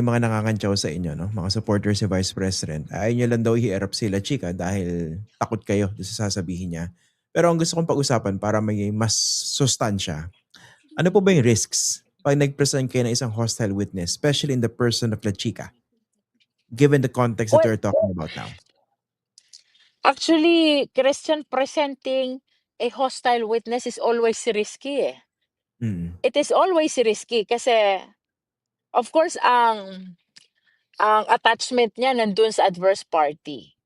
Yung mga nangangantyaw sa inyo 'no, mga supporters si Vice President, ayaw niyo lang daw i-erap sila chika dahil takot kayo dun sa sasabihin niya. Pero ang gusto kong pag-usapan para may mas sustansya, ano po ba yung risks 'pag nag-present kayo ng isang hostile witness, especially in the person of La Chica, given the context that Well, we're talking about now? actually, Christian, presenting a hostile witness is always risky eh. Mm, It is always risky kasi of course ang attachment niya nandun sa adverse party.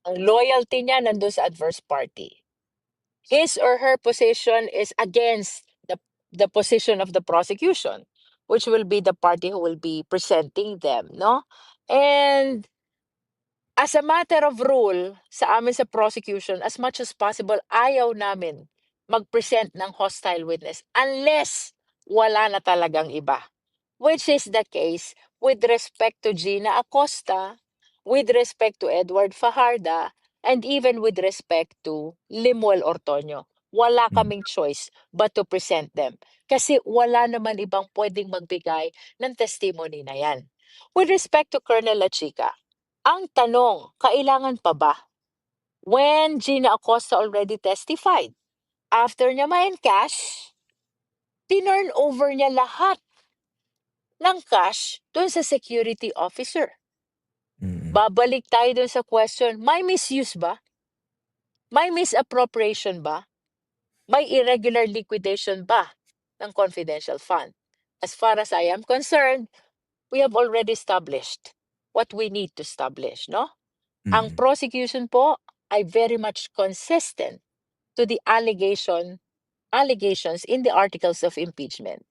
Ang loyalty niya nandun sa adverse party. His or her position is against the position of the prosecution, which will be the party who will be presenting them, no? And as a matter of rule, sa amin sa prosecution, as much as possible, ayaw namin mag-present ng hostile witness unless wala na talagang iba. Which is the case with respect to Gina Acosta, with respect to Edward Fajarda, and even with respect to Limuel Ortoño. Wala mm, kaming choice but to present them. Kasi wala naman ibang pwedeng magbigay ng testimony na yan. With respect to Colonel Lachica, ang tanong, kailangan pa ba? When Gina Acosta already testified, after niya ma-encash, tinurn over niya lahat ng cash dun sa security officer. mm, Babalik tayo dun sa question, may misuse ba? May misappropriation ba? May irregular liquidation ba ng confidential fund? As far as I am concerned, we have already established what we need to establish, no? Ang mm, prosecution po ay very much consistent to the allegations in the articles of impeachment.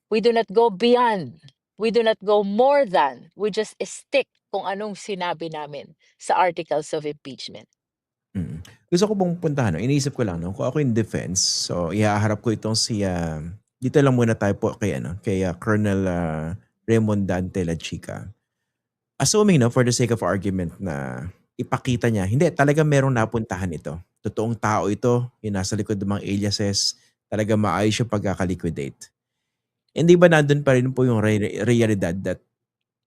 We do not go beyond. We do not go more than. We just stick kung anong sinabi namin sa articles of impeachment. mm. Gusto ko pong puntahan 'no, iniisip ko lang 'no, kung ako yung defense, so ihaharap ko itong si, dito lang muna tayo po kay ano, kay, Colonel, Raymond Dante La Chica. Assuming 'no, for the sake of argument na ipakita niya, hindi talagang merong napuntahan ito. Totoong tao ito, yung nasa likod ng mga aliases, talagang maayos yung pagkaka-liquidate. Hindi ba nandun pa rin po yung realidad that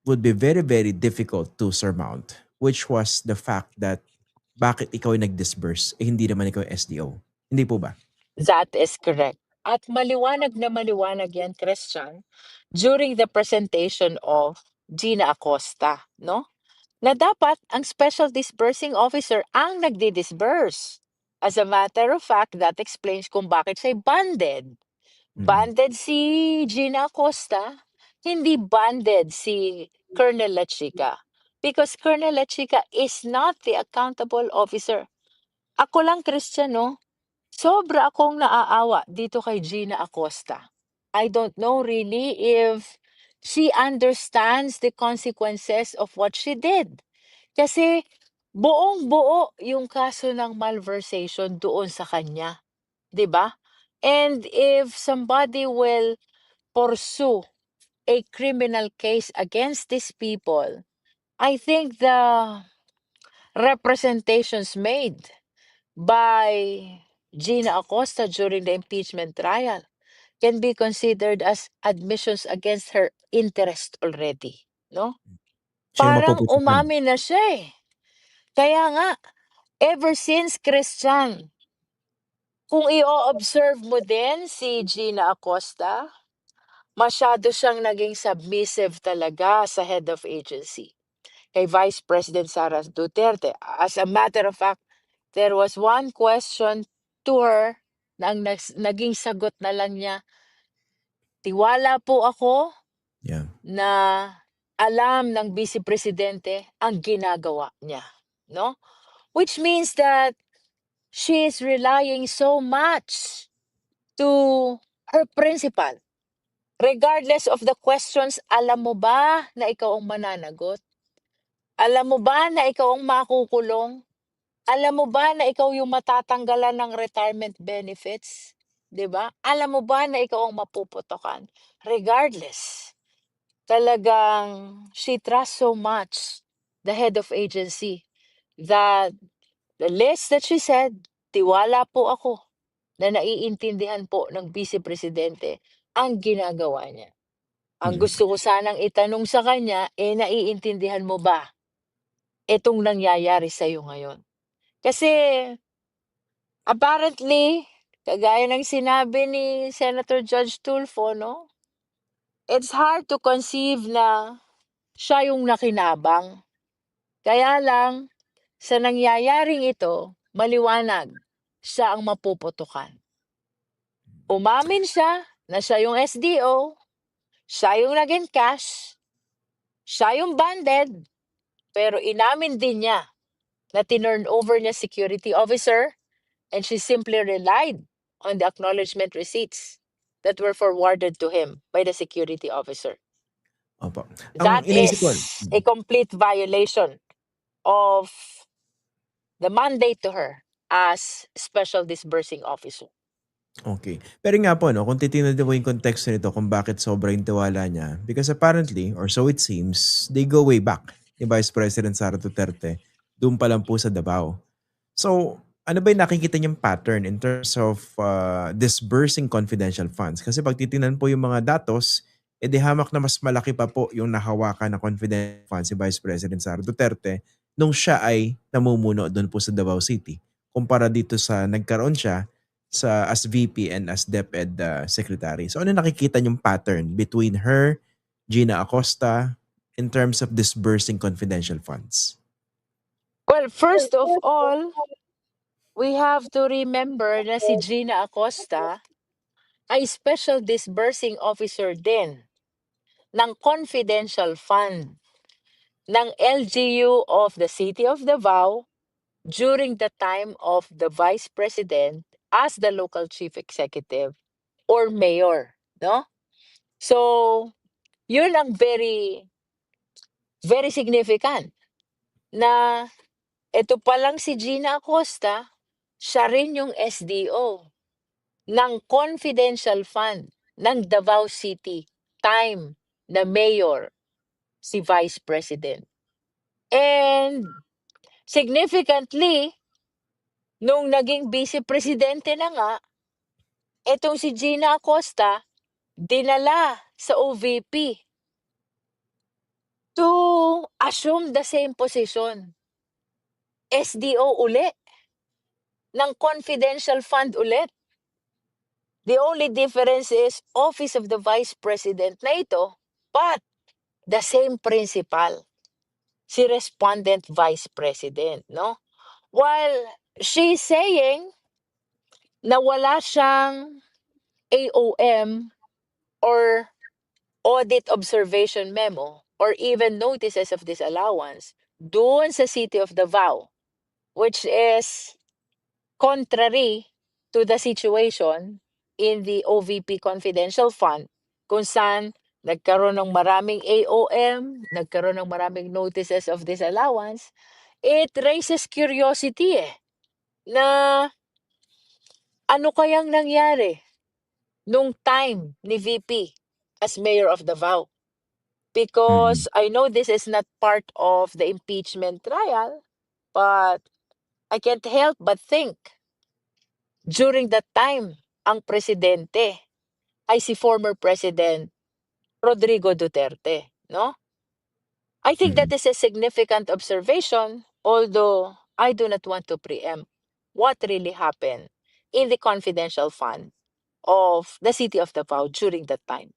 would be very, very difficult to surmount, which was the fact that bakit ikaw yung nag-disburse, eh, hindi naman ikaw yung SDO, hindi po ba? That is correct. At maliwanag na maliwanag yan, Christian, during the presentation of Gina Acosta, no? Na dapat ang special disbursing officer ang nagdi-disburse. As a matter of fact, that explains kung bakit siya banded. Mm, Banded si Gina Acosta, hindi banded si Colonel Lachica. Because Colonel Lachica is not the accountable officer. Ako lang, Christian, no? Sobra akong naaawa dito kay Gina Acosta. I don't know really if she understands the consequences of what she did. Kasi buong-buo yung kaso ng malversation doon sa kanya, 'di ba? And if somebody will pursue a criminal case against these people, I think the representations made by Gina Acosta during the impeachment trial can be considered as admissions against her interest already, no? siya yung Parang mapuputukan. umamin na siya eh. Kaya nga, ever since Christian, kung i-o-observe mo din si Gina Acosta, masyado siyang naging submissive talaga sa head of agency, kay Vice President Sara Duterte. As a matter of fact, there was one question to her na ang naging sagot na lang niya, "Tiwala po ako Yeah, na alam ng Vice Presidente ang ginagawa niya." No? Which means that she is relying so much to her principal. Regardless of the questions, alam mo ba na ikaw ang mananagot? Alam mo ba na ikaw ang makukulong? Alam mo ba na ikaw yung matatanggalan ng retirement benefits? 'Di ba? Alam mo ba na ikaw ang mapuputokan? Regardless, talagang she trusts so much the head of agency that the less that she said, "Tiwala po ako na naiintindihan po ng Vice Presidente ang ginagawa niya." Ang Mm. gusto ko sanang itanong sa kanya, naiintindihan mo ba itong nangyayari sa'yo ngayon? Kasi apparently, kagaya ng sinabi ni Senator Judge Tulfo 'no, it's hard to conceive na siya yung nakinabang. Kaya lang, sa nangyayaring ito, maliwanag, siya ang mapuputukan. Umamin siya na siya yung SDO, siya yung naging cash, siya yung banded, pero inamin din niya na tinurn over niya security officer and she simply relied on the acknowledgement receipts that were forwarded to him by the security officer. Opo. Ang That iniisip ko is a complete violation of the mandate to her as special disbursing officer. okey. Pero nga po 'no, kung titingnan din po yung konteksto nito kung bakit sobra yung tiwala niya, because apparently or so it seems, they go way back ni Vice President Sara Duterte, dun pa lang po sa Davao. So, ano ba yung nakikita niyang pattern in terms of, disbursing confidential funds? Kasi 'pag titingnan po yung mga datos, hamak na mas malaki pa po yung nahawakan na confidential funds si Vice President Sara Duterte nung siya ay namumuno dun po sa Davao City, kumpara dito sa nagkaroon siya as VP and as DepEd, Secretary. So, ano nakikita niyong pattern between her, Gina Acosta, in terms of disbursing confidential funds? Well, first of all, we have to remember na si Gina Acosta ay special disbursing officer din ng confidential fund ng LGU of the City of Davao during the time of the Vice President as the local chief executive or mayor, no? So, yun ang very, very significant na ito pa lang si Gina Acosta, siya rin yung SDO ng confidential fund ng Davao City time na mayor si Vice President. And significantly, nung naging vice presidente na nga, etong si Gina Acosta, dinala sa OVP to assume the same position. SDO uli, ng confidential fund ulit. The only difference is Office of the Vice President na ito, but the same principal, si Respondent Vice President, no? While she's saying na wala siyang AOM or audit observation memo or even notices of disallowance doon sa City of Davao, which is contrary to the situation in the OVP Confidential Fund kung saan nagkaroon ng maraming AOM, nagkaroon ng maraming notices of disallowance, it raises curiosity na ano kayang nangyari nung time ni VP as Mayor of Davao. Mm. Because I know this is not part of the impeachment trial, but I can't help but think during that time, ang presidente ay si former President Rodrigo Duterte, no? I think that Mm. is a significant observation, although I do not want to preempt what really happened in the confidential fund of the City of Davao during that time.